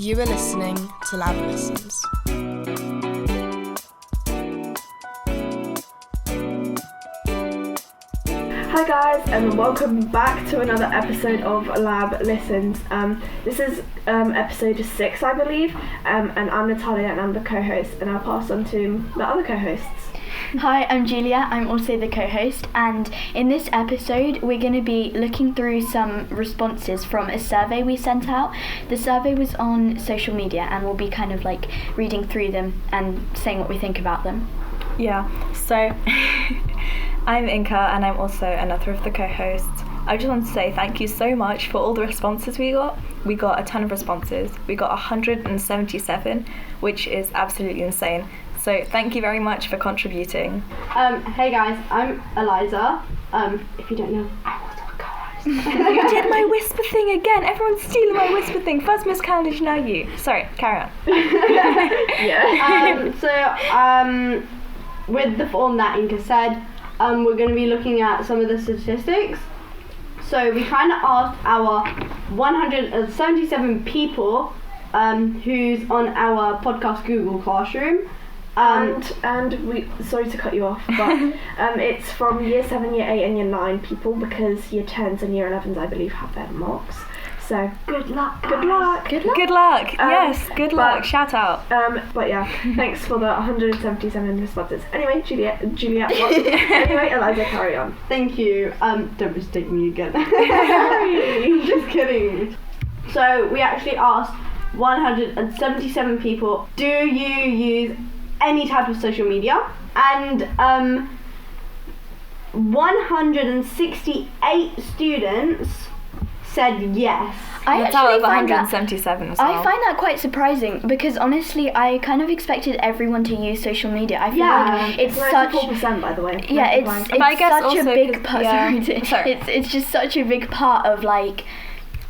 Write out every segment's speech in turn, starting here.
You are listening to Lab Listens. Hi guys, and welcome back to another episode of Lab Listens. This is episode 6, I believe, and I'm Natalia and I'm the co-host, and I'll pass on to the other co-hosts. Hi, I'm Juliette, I'm also the co-host, and in this episode we're going to be looking through some responses from a survey we sent out. The survey was on social media and we'll be kind of like reading through them and saying what we think about them. Yeah, so I'm Inka and I'm also another of the co-hosts. I just want to say thank you so much for all the responses we got. We got a ton of responses. We got 177, which is absolutely insane. So thank you very much for contributing. Hey guys, I'm Eliza. If you don't know, I'm also a co-host. You did my whisper thing again. Everyone's stealing my whisper thing. First Miss Cavendish, now you. Sorry, carry on. With the form that Inka said, we're going to be looking at some of the statistics. So we kind of asked our 177 people who's on our podcast Google Classroom. And we, sorry to cut you off, but it's from year 7, year 8 and year 9 people, because year 10s and year 11s I believe have their mocks. So good luck. Good luck. Yes, good luck. Shout out. But yeah, thanks for the 177 responses. Anyway, Juliette, what? Anyway, Eliza, carry on. Thank you. Don't mistake me again. Sorry. Just kidding. So we actually asked 177 people, do you use any type of social media? And 168 students said yes. I actually find 177 as well. I find that quite surprising because honestly, I kind of expected everyone to use social media. I feel like it's such 94%, by the way. Yeah, it's I guess such a also big part. yeah. Sorry. It's just such a big part of like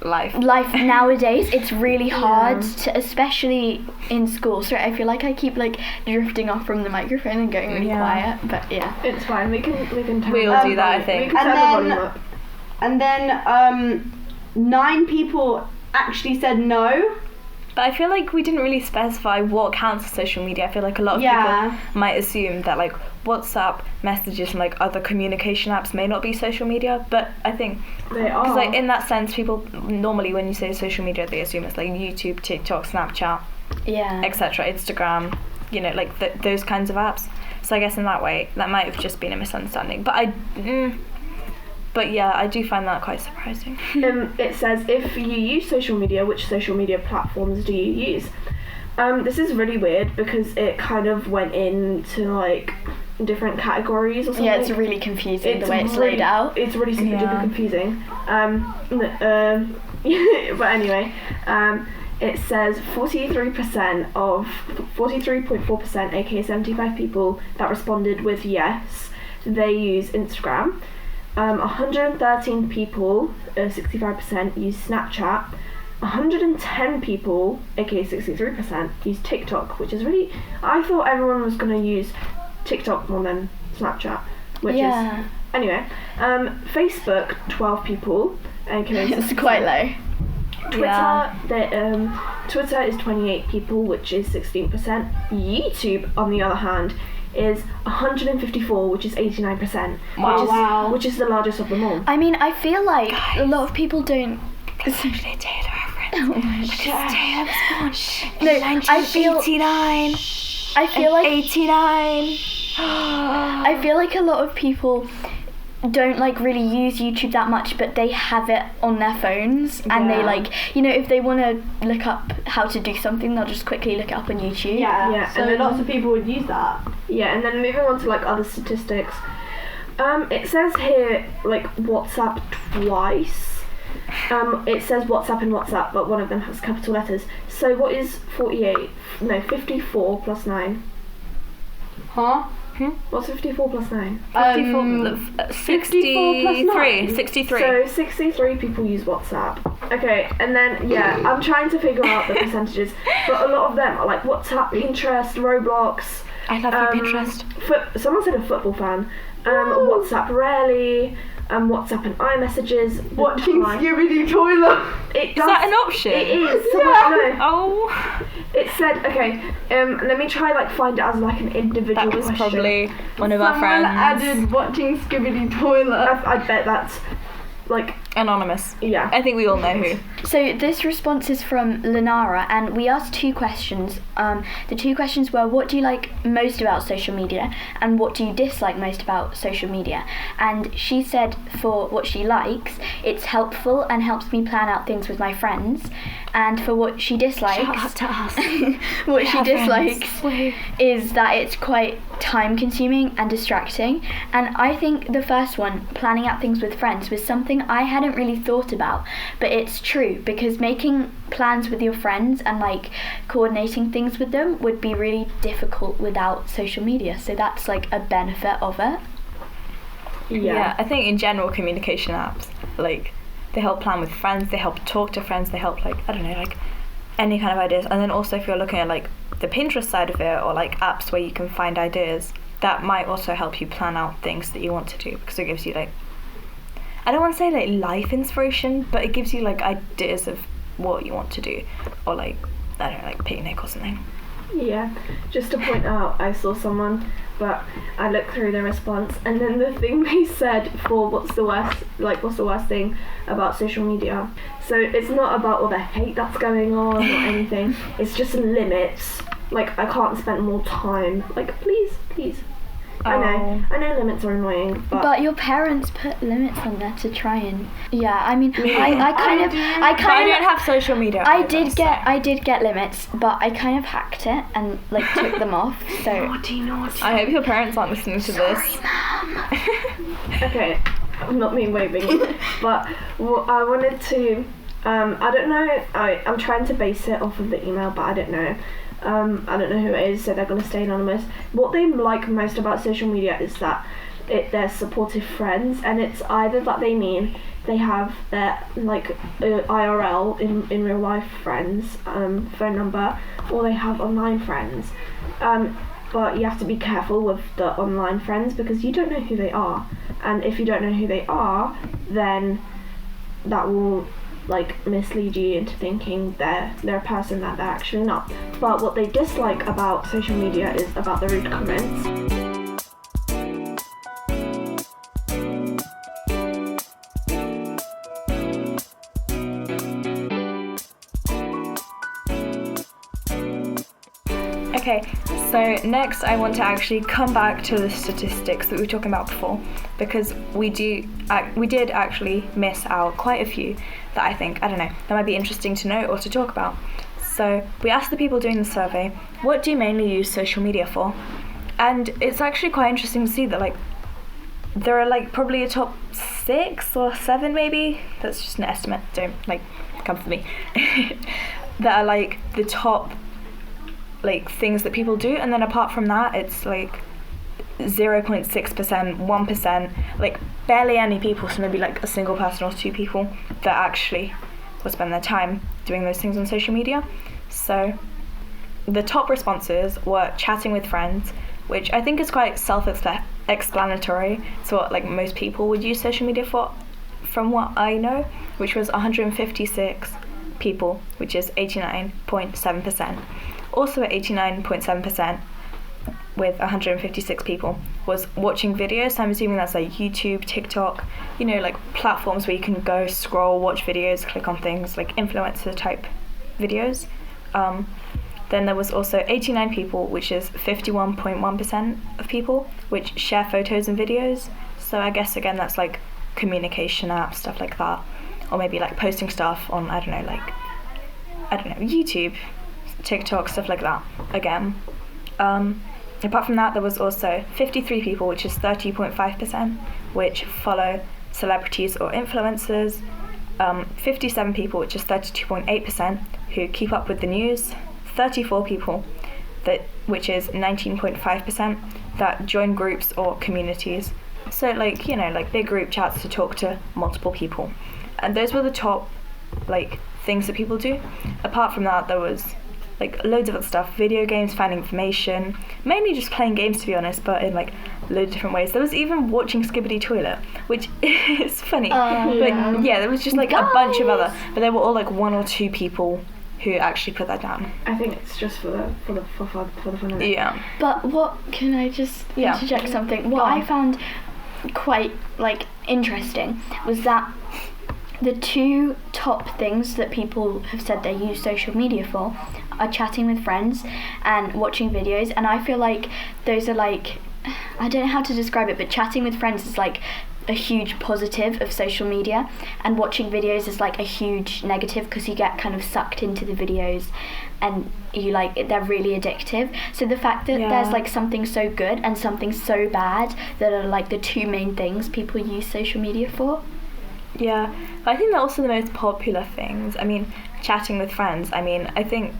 life nowadays. It's really hard to, especially in school. So I feel like I keep like drifting off from the microphone and going really quiet. But yeah, it's fine. We can turn we all do that. I think. We can turn the volume up. And then 9 people actually said no. But I feel like we didn't really specify what counts as social media. I feel like a lot of people might assume that like WhatsApp messages and like other communication apps may not be social media, but I think they are. Because like in that sense, people normally when you say social media, they assume it's like YouTube, TikTok, Snapchat, etc., Instagram, you know, like those kinds of apps. So I guess in that way, that might have just been a misunderstanding. But But yeah, I do find that quite surprising. It says, if you use social media, which social media platforms do you use? This is really weird because it kind of went into like different categories or something. Yeah, it's really confusing the way it's laid out. It's really super duper confusing. But anyway, it says 43.4%, aka 75 people that responded with yes, they use Instagram. 113 people, 65%, use Snapchat. 110 people, aka 63%, use TikTok, which is really... I thought everyone was going to use TikTok more than Snapchat, which is... Anyway, Facebook, 12 people, aka... It's quite low. Twitter is 28 people, which is 16%. YouTube, on the other hand, is 154, which is 89%. Wow. Which is the largest of them all. I mean, I feel like a lot of people don't... Especially Taylor reference. Oh my God. Taylor was born no, in 1989. I feel like 89. I feel like a lot of people don't like really use YouTube that much, but they have it on their phones and they like, you know, if they want to look up how to do something, they'll just quickly look it up on YouTube. So and lots of people would use that. Yeah, and then moving on to like other statistics, it says here like WhatsApp twice. It says WhatsApp and WhatsApp, but one of them has capital letters. So what is 54 plus 9? Huh? What's 54 plus 9? 63. 63. So 63 people use WhatsApp. Okay, and then I'm trying to figure out the percentages, but a lot of them are like WhatsApp, Pinterest, Roblox. I love you, Pinterest. Someone said a football fan. WhatsApp rarely. WhatsApp and iMessages. Watching Scooby-Doo toilet. It Is that an option? It is. Yeah. Oh. It said, okay, let me try like find it as like an individual That was question. probably one of our friends. Someone added watching Scooby-Doo toilet. I bet that's like, Anonymous. yeah. I think we all know who. So this response is from Lenara, and we asked 2 questions. The 2 questions were, what do you like most about social media, and what do you dislike most about social media? And she said for what she likes, it's helpful and helps me plan out things with my friends. And for what she dislikes, Shout out to us. what she dislikes friends. is that it's quite time consuming and distracting. And I think the first one, planning out things with friends, was something I hadn't really thought about, but it's true, because making plans with your friends and like coordinating things with them would be really difficult without social media. So that's like a benefit of it. Yeah, I think in general communication apps, like, they help plan with friends, they help talk to friends, they help like, I don't know, like any kind of ideas. And then also if you're looking at like the Pinterest side of it, or like apps where you can find ideas, that might also help you plan out things that you want to do, because it gives you like, I don't want to say like life inspiration, but it gives you like ideas of what you want to do, or like, I don't know, like picnic or something. Yeah, just to point out, I saw someone, but I looked through their response, and then the thing they said for what's the worst thing about social media. So it's not about all the hate that's going on or anything. It's just limits. Like, I can't spend more time. Like, please. I know limits are annoying, But your parents put limits on there to try and I mean I don't have social media. I did get limits, but I kind of hacked it and like took them off. So naughty. I hope your parents aren't listening to this. Okay, not me waving, but I wanted to, I don't know, I'm trying to base it off of the email, but I don't know. I don't know who it is, so they're going to stay anonymous. What they like most about social media is that they're supportive friends, and it's either that they mean they have their like IRL in real life friends phone number, or they have online friends. But you have to be careful with the online friends, because you don't know who they are, and if you don't know who they are, then that will like mislead you into thinking they're a person that they're actually not. But what they dislike about social media is about the rude comments. Okay, so next I want to actually come back to the statistics that we were talking about before, because we did actually miss out quite a few that I think, I don't know, that might be interesting to know or to talk about. So we asked the people doing the survey, what do you mainly use social media for? And it's actually quite interesting to see that like there are like probably a top 6 or 7 maybe, that's just an estimate, don't like come for me, that are like the top like things that people do, and then apart from that it's like 0.6%, 1%, like barely any people, so maybe like a single person or 2 people that actually will spend their time doing those things on social media. So the top responses were chatting with friends, which I think is quite self-explanatory. It's what like most people would use social media for, from what I know, which was 156 people, which is 89.7%. Also at 89.7%, with 156 people, was watching videos. So I'm assuming that's like YouTube, TikTok, you know, like platforms where you can go scroll, watch videos, click on things, like influencer type videos. Then there was also 89 people, which is 51.1% of people, which share photos and videos. So I guess again that's like communication apps, stuff like that, or maybe like posting stuff on YouTube, TikTok, stuff like that again. Apart from that, there was also 53 people, which is 30.5%, which follow celebrities or influencers. 57 people, which is 32.8%, who keep up with the news. 34 people, which is 19.5%, that join groups or communities. So like, you know, like big group chats to talk to multiple people. And those were the top like things that people do. Apart from that, there was like loads of other stuff, video games, finding information, mainly just playing games to be honest, but in like loads of different ways. There was even watching Skibbity Toilet, which is funny, but yeah, there was just like a bunch of other, but they were all like 1 or 2 people who actually put that down. I think it's just for the fun of it. Yeah. But what, can I just interject something? What I found quite like interesting was that the 2 top things that people have said they use social media for are chatting with friends and watching videos, and I feel like those are like, I don't know how to describe it, but chatting with friends is like a huge positive of social media, and watching videos is like a huge negative because you get kind of sucked into the videos and you like, they're really addictive. So the fact that there's like something so good and something so bad that are like the 2 main things people use social media for. Yeah, but I think they're also the most popular things. I mean, chatting with friends, I mean, I think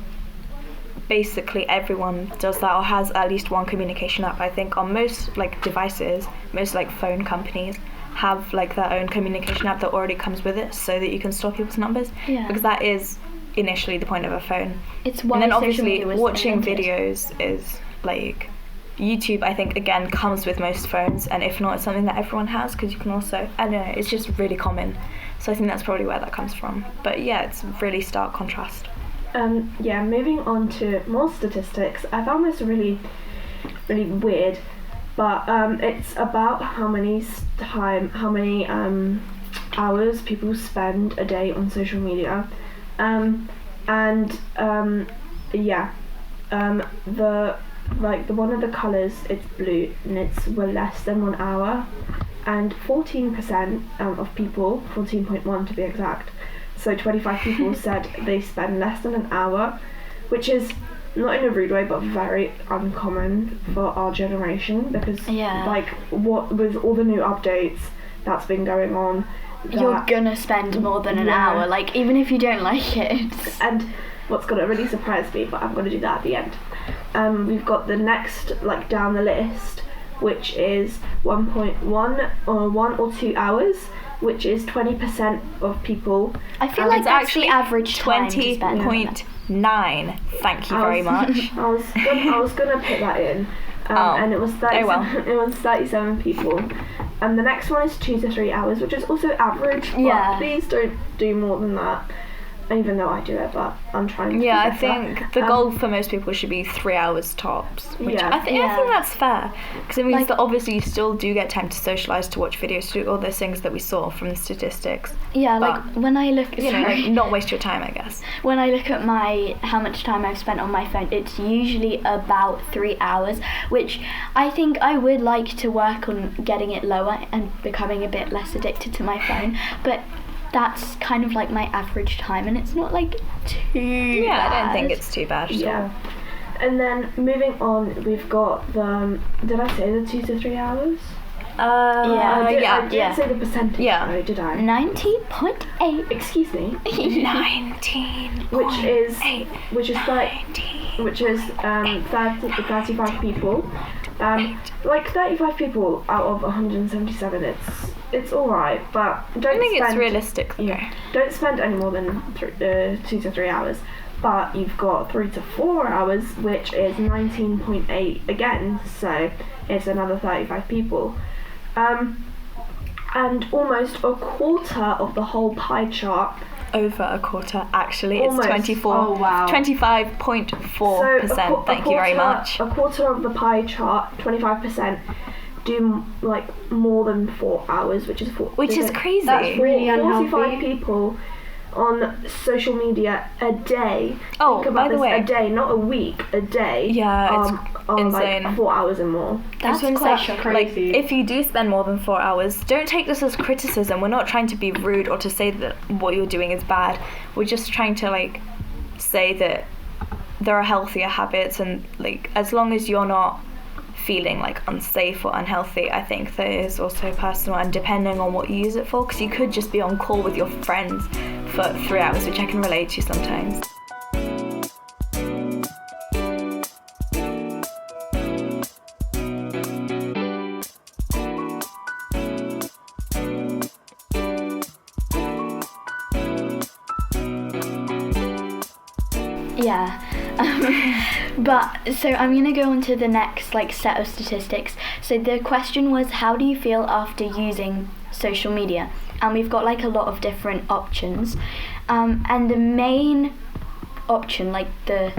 basically everyone does that or has at least one communication app. I think on most like devices, most like phone companies have like their own communication app that already comes with it so that you can store people's numbers. Yeah. Because that is initially the point of a phone. It's why and then social obviously media was watching invented. videos is like, YouTube I think again comes with most phones, and if not, it's something that everyone has because you can also, I don't know, it's just really common. So I think that's probably where that comes from. But yeah, it's really stark contrast. Moving on to more statistics, I found this really weird, but it's about how many hours people spend a day on social media, the one of the colours, it's blue and it's less than 1 hour, and 14% of people, 14.1 to be exact, so 25 people said they spend less than an hour, which is not in a rude way but very uncommon for our generation, because like what with all the new updates that's been going on, you're gonna spend more than an hour, like even if you don't like it. And what's gonna really surprise me, but I'm gonna do that at the end, we've got the next like down the list, which is 1.1 or 1 or 2 hours, which is 20% of people. I feel like that's the average time to spend. 20.9. Thank you very much. I was gonna put that in, and it was 37. It was 37 people. And the next one is 2 to 3 hours, which is also average. But please don't do more than that. Even though I do it, but I'm trying to. Yeah, I think the goal for most people should be 3 hours tops. Which I think that's fair, because it means that obviously you still do get time to socialise, to watch videos, to do all those things that we saw from the statistics. Yeah, but, like when I look, not waste your time, I guess. When I look at how much time I've spent on my phone, it's usually about 3 hours, which I think I would like to work on getting it lower and becoming a bit less addicted to my phone, but that's kind of like my average time, and it's not like too bad. I don't think it's too bad at all. And then moving on, we've got the, did I say the 2 to 3 hours? I did say the percentage, though, did I? 90.8. Excuse me. 19. Which is 35 people. Like 35 people out of 177. It's all right, but don't. I think it's realistic. Yeah, don't spend any more than 2 to 3 hours. But you've got 3 to 4 hours, which is 19.8 again. So it's another 35 people. And almost a quarter of the whole pie chart. Over a quarter, actually. Almost. It's 24. Oh, wow. 25.4%. Thank you very much. A quarter of the pie chart, 25%, do like more than 4 hours, which is crazy. That's really unhealthy. 45 people on social media a day. Oh, think about by the this, way, a day, not a week, a day. Yeah, it's insane. Like 4 hours and more. That's quite quite crazy. Like, if you do spend more than 4 hours, don't take this as criticism. We're not trying to be rude or to say that what you're doing is bad. We're just trying to like say that there are healthier habits, and like as long as you're not feeling like unsafe or unhealthy, I think that is also personal and depending on what you use it for, because you could just be on call with your friends for 3 hours, which I can relate to sometimes. Yeah, But so I'm going to go on to the next set of statistics. So the question was, how do you feel after using social media? And we've got a lot of different options. And the main option, the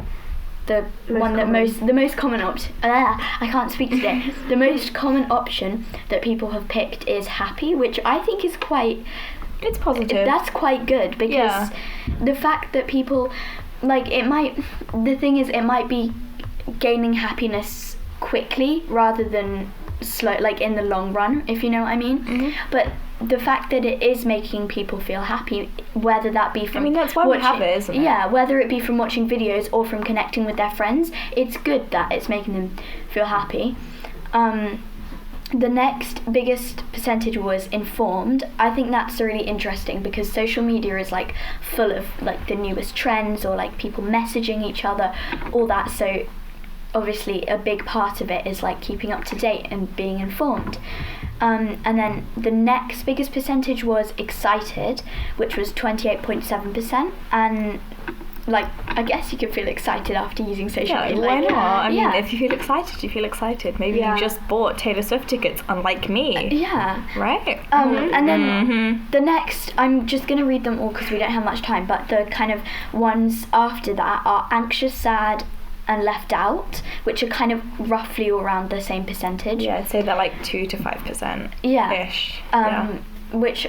most common option, I can't speak today. The most common option that people have picked is happy, which I think is it's positive. That's quite good, because the fact that people it might be gaining happiness quickly rather than slow, in the long run, if you know what I mean. Mm-hmm. But the fact that it is making people feel happy, whether that be from that's why we have it, isn't it? Yeah, whether it be from watching videos or from connecting with their friends, it's good that it's making them feel happy. The next biggest percentage was informed. I think that's really interesting, because social media is full of the newest trends, or people messaging each other, all that. So obviously a big part of it is keeping up to date and being informed. And then the next biggest percentage was excited, which was 28.7%. And I guess you can feel excited after using social media. Why not? I mean, if you feel excited, you feel excited. Maybe you just bought Taylor Swift tickets, unlike me. Yeah. Right? And then the next, I'm just going to read them all because we don't have much time, but the kind of ones after that are anxious, sad, and left out, which are kind of roughly around the same percentage. Yeah, I'd say they're 2 to 5%. Ish. Which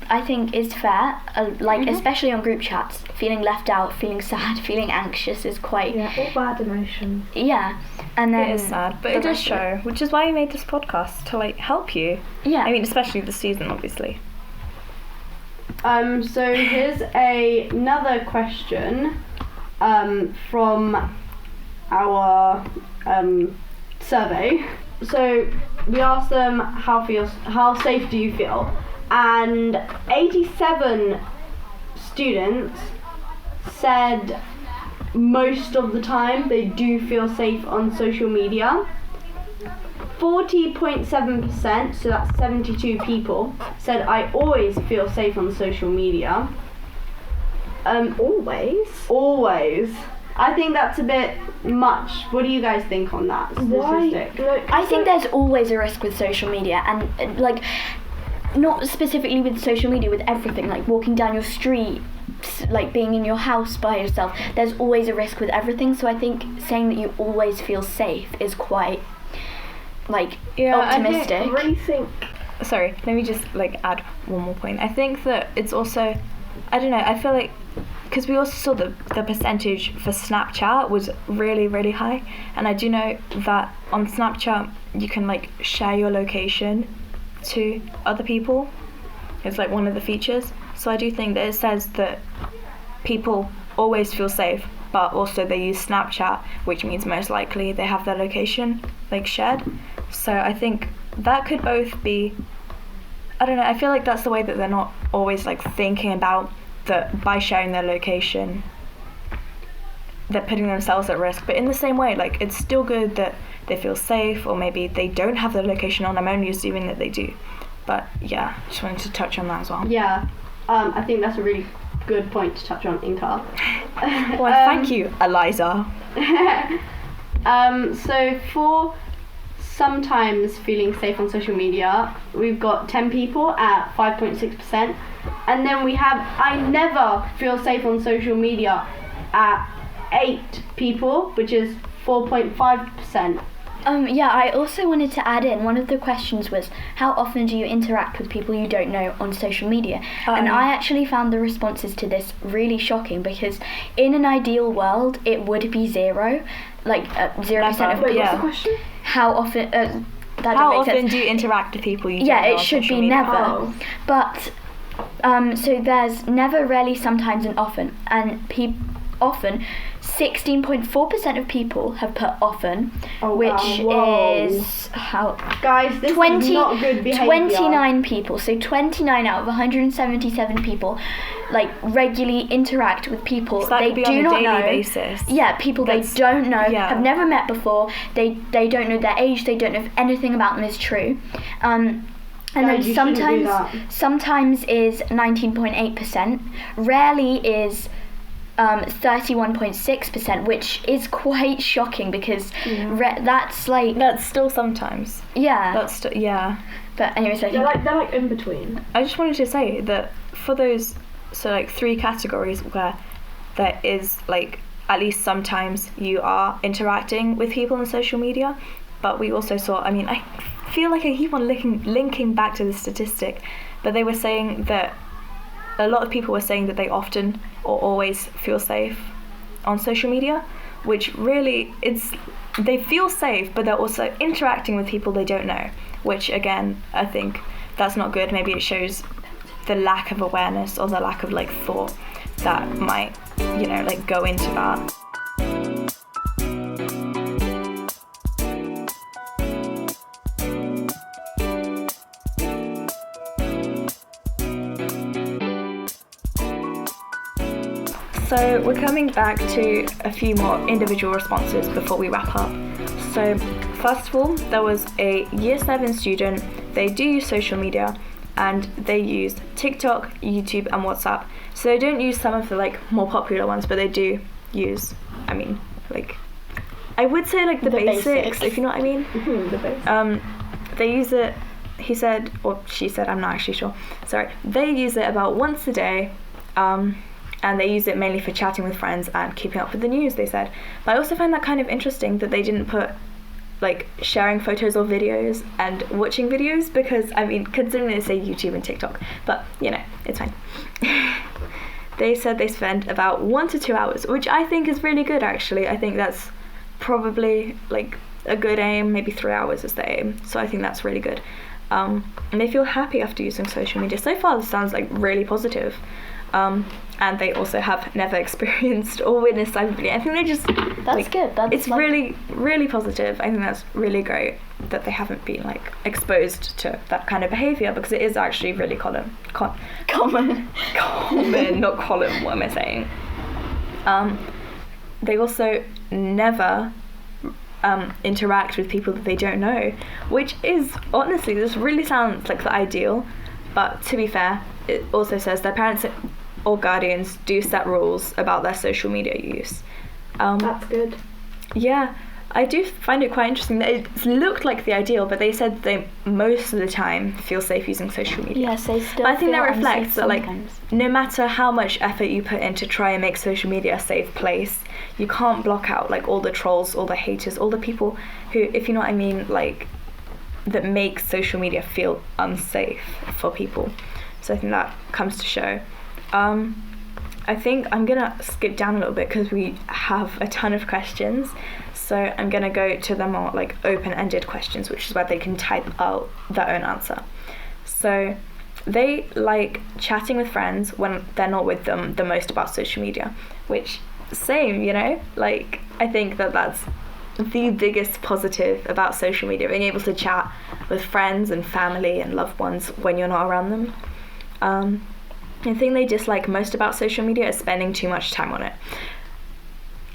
I think is fair, especially on group chats. Feeling left out, feeling sad, feeling anxious is quite... Yeah, all bad emotions. Yeah, and then... It is sad, but it does show, which is why we made this podcast, to help you. Yeah. I mean, especially this season, obviously. So here's another question from our survey. So we asked them, how safe do you feel? And 87 students said most of the time they do feel safe on social media. 40.7%, so that's 72 people, said I always feel safe on social media. Always. I think that's a bit much. What do you guys think on that statistic? I think there's always a risk with social media, and not specifically with social media, with everything, walking down your street, being in your house by yourself. There's always a risk with everything, so I think saying that you always feel safe is quite optimistic. Sorry, let me just add one more point. I think that it's also, I don't know, I feel because we also saw the percentage for Snapchat was really, really high, and I do know that on Snapchat you can share your location to other people. It's one of the features. So I do think that it says that people always feel safe, but also they use Snapchat, which means most likely they have their location shared. So I think that could both be, I don't know, I feel that's the way that they're not always thinking about that by sharing their location they're putting themselves at risk. But in the same way, it's still good that they feel safe, or maybe they don't have their location on. I'm only assuming that they do. But yeah, just wanted to touch on that as well. Yeah, I think that's a really good point to touch on, Inka. Well, thank you, Eliza. So for sometimes feeling safe on social media, we've got 10 people at 5.6%, and then we have I never feel safe on social media at 8 people, which is 4.5%. Yeah, I also wanted to add in, one of the questions was, how often do you interact with people you don't know on social media? And I actually found the responses to this really shocking, because in an ideal world it would be 0%. 0% of people. Wait, what's the question? How often how often do you interact with people you don't know on it should social be media? never. But so there's never, rarely, sometimes, and often. And often, 16.4% of people have put often, which is how... Guys, this is not good behaviour. 29 people, so 29 out of 177 people, regularly interact with people so that they could be do on a not daily know. basis. Yeah, people they don't know, have never met before, they don't know their age, they don't know if anything about them is true. And then sometimes is 19.8%, rarely is 31.6%, which is quite shocking because that's like... That's still sometimes. Yeah. That's yeah. But anyways, I think... They're like in between. I just wanted to say that for those, so like 3 categories where there is like at least sometimes you are interacting with people on social media, but we also saw, I mean, I feel like I keep on linking back to the statistic, but they were saying that a lot of people were saying that they often or always feel safe on social media, which really, they feel safe, but they're also interacting with people they don't know, which again, I think that's not good. Maybe it shows the lack of awareness or the lack of like thought that might, you know, like go into that. So we're coming back to a few more individual responses before we wrap up. So first of all, there was a year 7 student. They do use social media and they use TikTok, YouTube and WhatsApp. So they don't use some of the like more popular ones, but they do use, I mean, like, I would say like the basics, if you know what I mean. The basics. They use it, he said, or she said, I'm not actually sure. Sorry. They use it about once a day. And they use it mainly for chatting with friends and keeping up with the news, they said. But I also find that kind of interesting that they didn't put like sharing photos or videos and watching videos, because I mean, considering they say YouTube and TikTok, but you know, it's fine. They said they spend about 1 to 2 hours, which I think is really good actually. I think that's probably like a good aim, maybe 3 hours is the aim. So I think that's really good. And they feel happy after using social media. So far this sounds like really positive. And they also have never experienced or witnessed cyberbullying. I think they just... That's good. It's like, really, really positive. I think that's really great that they haven't been like exposed to that kind of behaviour, because it is actually really common. Common, not common, what am I saying? They also never interact with people that they don't know, which is, honestly, this really sounds like the ideal, but to be fair, it also says their parents or guardians do set rules about their social media use. That's good. Yeah, I do find it quite interesting that it looked like the ideal, but they said they most of the time feel safe using social media. Yes, they still. But I think that feel reflects that like sometimes. no matter how much effort you put in to try and make social media a safe place, you can't block out like all the trolls, all the haters, all the people who, if you know what I mean, like that make social media feel unsafe for people. So I think that comes to show. I think I'm gonna skip down a little bit because we have a ton of questions, so I'm gonna go to the more like open-ended questions, which is where they can type out their own answer. So they like chatting with friends when they're not with them the most about social media, which same, you know, like I think that that's the biggest positive about social media, being able to chat with friends and family and loved ones when you're not around them. The thing they dislike most about social media is spending too much time on it.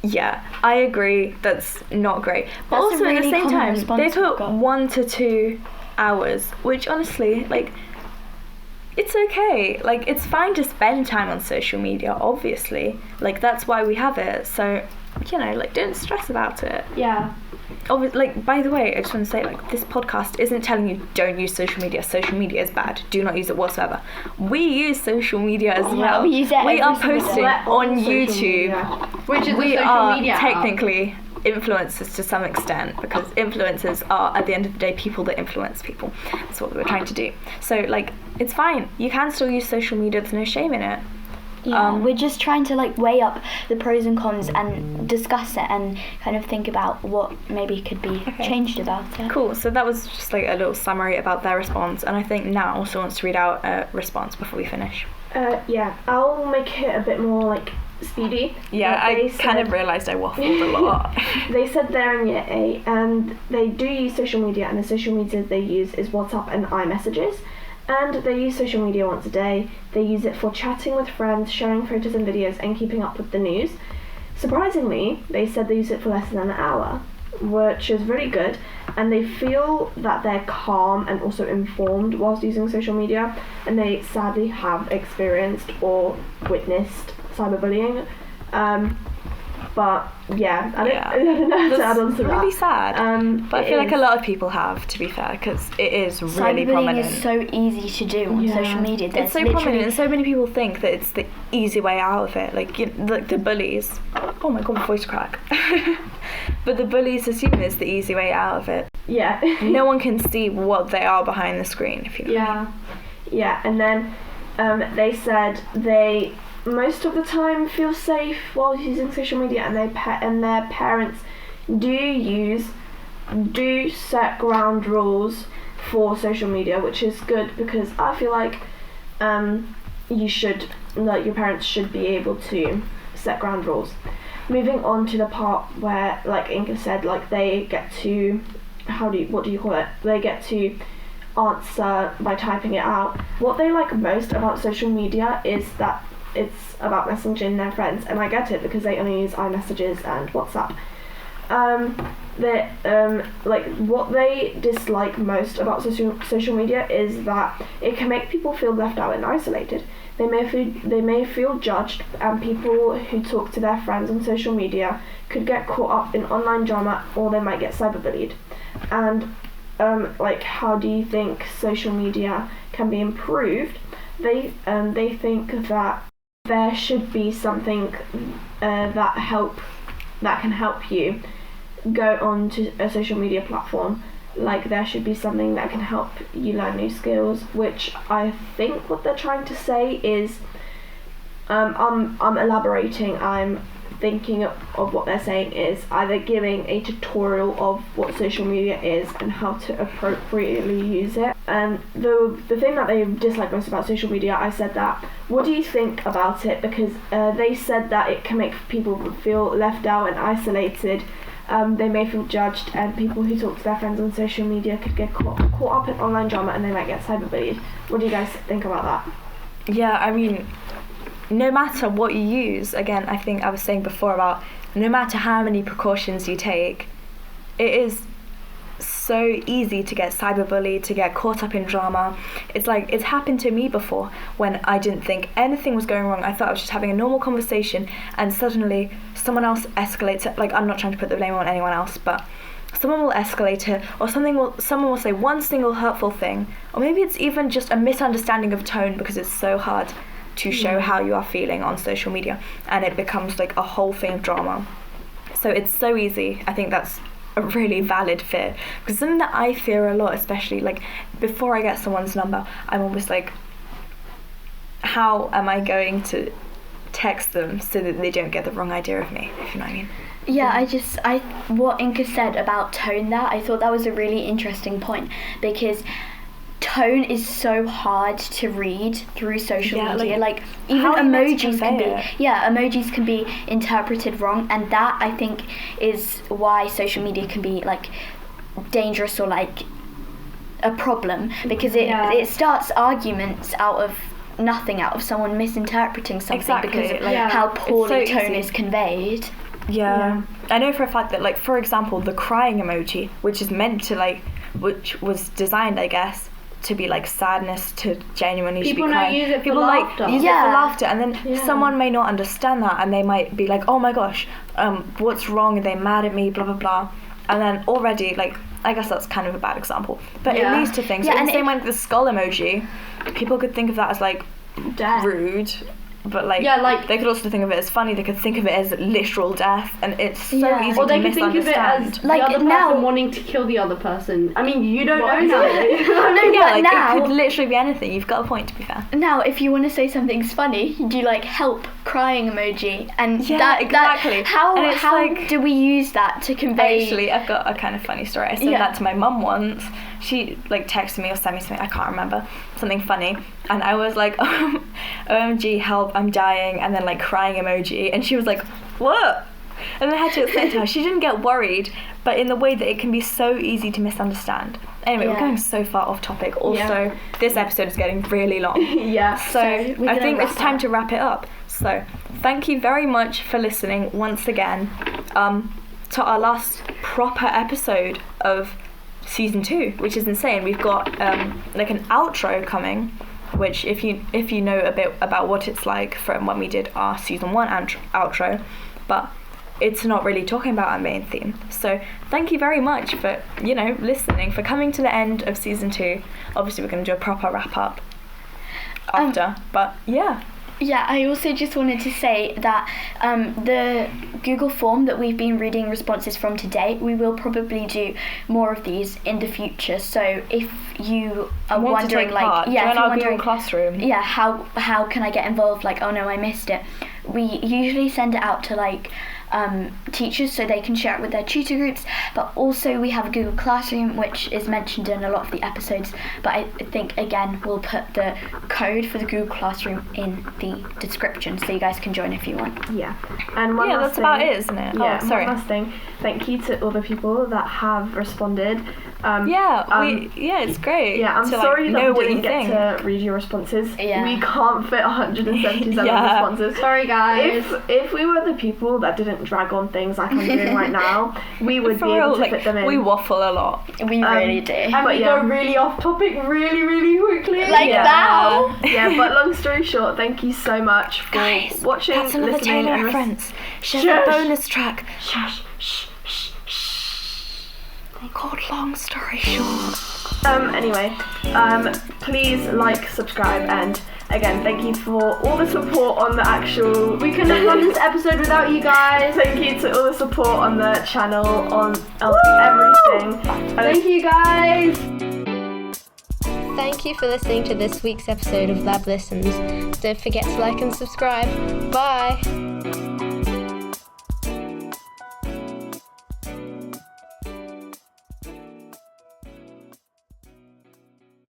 Yeah, I agree, that's not great. But That's also a really at the same common time, response they we've put got. 1 to 2 hours, which honestly, like, it's okay. Like, it's fine to spend time on social media, obviously. Like, that's why we have it. So, you know, like, don't stress about it. Yeah. Like, by the way, I just want to say, like, this podcast isn't telling you don't use social media. Social media is bad. Do not use it whatsoever. We use social media as well. we use it We every are single posting day. on Social YouTube. media. Which is We a social are media app. technically influencers to some extent, because influencers are, at the end of the day, people that influence people. That's what we're trying to do. So, like, it's fine. You can still use social media. There's no shame in it. Yeah, we're just trying to like weigh up the pros and cons and discuss it and kind of think about what maybe could be changed about it. Cool, so that was just like a little summary about their response, and I think Nat also wants to read out a response before we finish. Yeah, I'll make it a bit more like speedy. Yeah, They I kind of said- realised I waffled a lot. They said they're in year 8 and they do use social media, and the social media they use is WhatsApp and iMessages. And they use social media once a day. They use it for chatting with friends, sharing photos and videos, and keeping up with the news. Surprisingly, they said they use it for less than an hour, which is really good. And they feel that they're calm and also informed whilst using social media. And they sadly have experienced or witnessed cyberbullying. But yeah, I don't know how to add on to that. Really sad. But I feel like a lot of people have, to be fair, because it is really prominent. Cyberbullying is so easy to do on social media. It's so prominent, and so many people think that it's the easy way out of it. Like, like the bullies. Oh my god, my voice crack. But the bullies assume it's the easy way out of it. Yeah. No one can see what they are behind the screen, if you know. Yeah, and then they said they most of the time feel safe while using social media, and their parents do set ground rules for social media, which is good, because I feel like your parents should be able to set ground rules. Moving on to the part where, like Inka said, like they get to they get to answer by typing it out. What they like most about social media is that it's about messaging their friends, and I get it, because they only use iMessages and WhatsApp. Like what they dislike most about social media is that it can make people feel left out and isolated. They may feel judged, and people who talk to their friends on social media could get caught up in online drama, or they might get cyberbullied. And like, how do you think social media can be improved? They think that there should be something that can help you go on to a social media platform. Like, there should be something that can help you learn new skills, which I think what they're trying to say is, I'm elaborating, I'm thinking of what they're saying is either giving a tutorial of what social media is and how to appropriately use it. And the thing that they dislike most about social media, I said that, what do you think about it? Because they said that it can make people feel left out and isolated. They may feel judged, and people who talk to their friends on social media could get caught up in online drama, and they might get cyberbullied. What do you guys think about that? Yeah, I mean, no matter what you use, again, I think I was saying before about no matter how many precautions you take, it is so easy to get cyberbullied, to get caught up in drama. It's like, it's happened to me before when I didn't think anything was going wrong. I thought I was just having a normal conversation, and suddenly someone else escalates it. Like, I'm not trying to put the blame on anyone else, but someone will escalate it, or someone will say one single hurtful thing, or maybe it's even just a misunderstanding of tone, because it's so hard to show how you are feeling on social media, and it becomes like a whole thing of drama. So it's so easy. I think that's a really valid fear, because something that I fear a lot, especially like before I get someone's number, I'm always like, how am I going to text them so that they don't get the wrong idea of me, if you know what I mean? Yeah, what Inka said about tone there, I thought that was a really interesting point, because tone is so hard to read through social media. Like even emojis can be interpreted wrong, and that I think is why social media can be like dangerous or like a problem, because it starts arguments out of nothing, out of someone misinterpreting something because of how poorly tone is conveyed. Yeah. I know for a fact that, like, for example, the crying emoji, which is meant to which was designed, I guess, to be like sadness, to genuinely people be crying. Use it people for laughter. Use it for laughter, and then someone may not understand that, and they might be like, oh my gosh, what's wrong, are they mad at me, blah blah blah, and then already, like, I guess that's kind of a bad example, but it leads to things. And the same like the skull emoji, people could think of that as like rude, but like they could also think of it as funny. They could think of it as literal death, and it's so easy or to they could think of it as like the other person wanting to kill the other person. I mean, you don't know now. It could literally be anything. You've got a point, to be fair. Now, if you want to say something's funny, you do like help crying emoji, and exactly. How do we use that to convey? Actually, I've got a kind of funny story. I said that to my mum once. She like texted me or sent me something, I can't remember, something funny, and I was like, OMG, help, I'm dying, and then like crying emoji, and she was like, what? And then I had to explain to her. She didn't get worried, but in the way that it can be so easy to misunderstand. Anyway, we're going so far off topic. Also, this episode is getting really long. So I think it's time to wrap it up. So thank you very much for listening once again to our last proper episode of season 2, which is insane. We've got like an outro coming which if you know a bit about what it's like from when we did our season 1 outro, but it's not really talking about our main theme. So thank you very much for, listening, for coming to the end of season 2. Obviously, we're going to do a proper wrap up after, but yeah. Yeah, I also just wanted to say that the Google form that we've been reading responses from today, we will probably do more of these in the future. So if you are wondering, join our Google Classroom. Yeah, how can I get involved? Like, oh no, I missed it. We usually send it out to teachers so they can share it with their tutor groups, but also we have a Google Classroom which is mentioned in a lot of the episodes, but I think again we'll put the code for the Google Classroom in the description so you guys can join if you want. Yeah, and one last that's thing, about it, isn't it? Yeah, oh, sorry. One last thing, thank you to all the people that have responded. It's great. Yeah, I'm to, sorry know that we what didn't you think. get to read your responses. Yeah. We can't fit 177 responses. Sorry guys. If we were the people that didn't drag on things like I'm doing right now, we would be able to fit them in. We waffle a lot. We really do. And we go really off topic really, really quickly. Now. Yeah, but long story short, thank you so much for watching, That's another listening, Taylor and reference. Share Shush. the bonus track. Shush. Called Long Story Short. Anyway, please like, subscribe, and again, thank you for all the support on the actual. We couldn't have done this episode without you guys. Thank you to all the support on the channel, on everything. Thank you guys. Thank you for listening to this week's episode of Lab Listens. Don't forget to like and subscribe. Bye!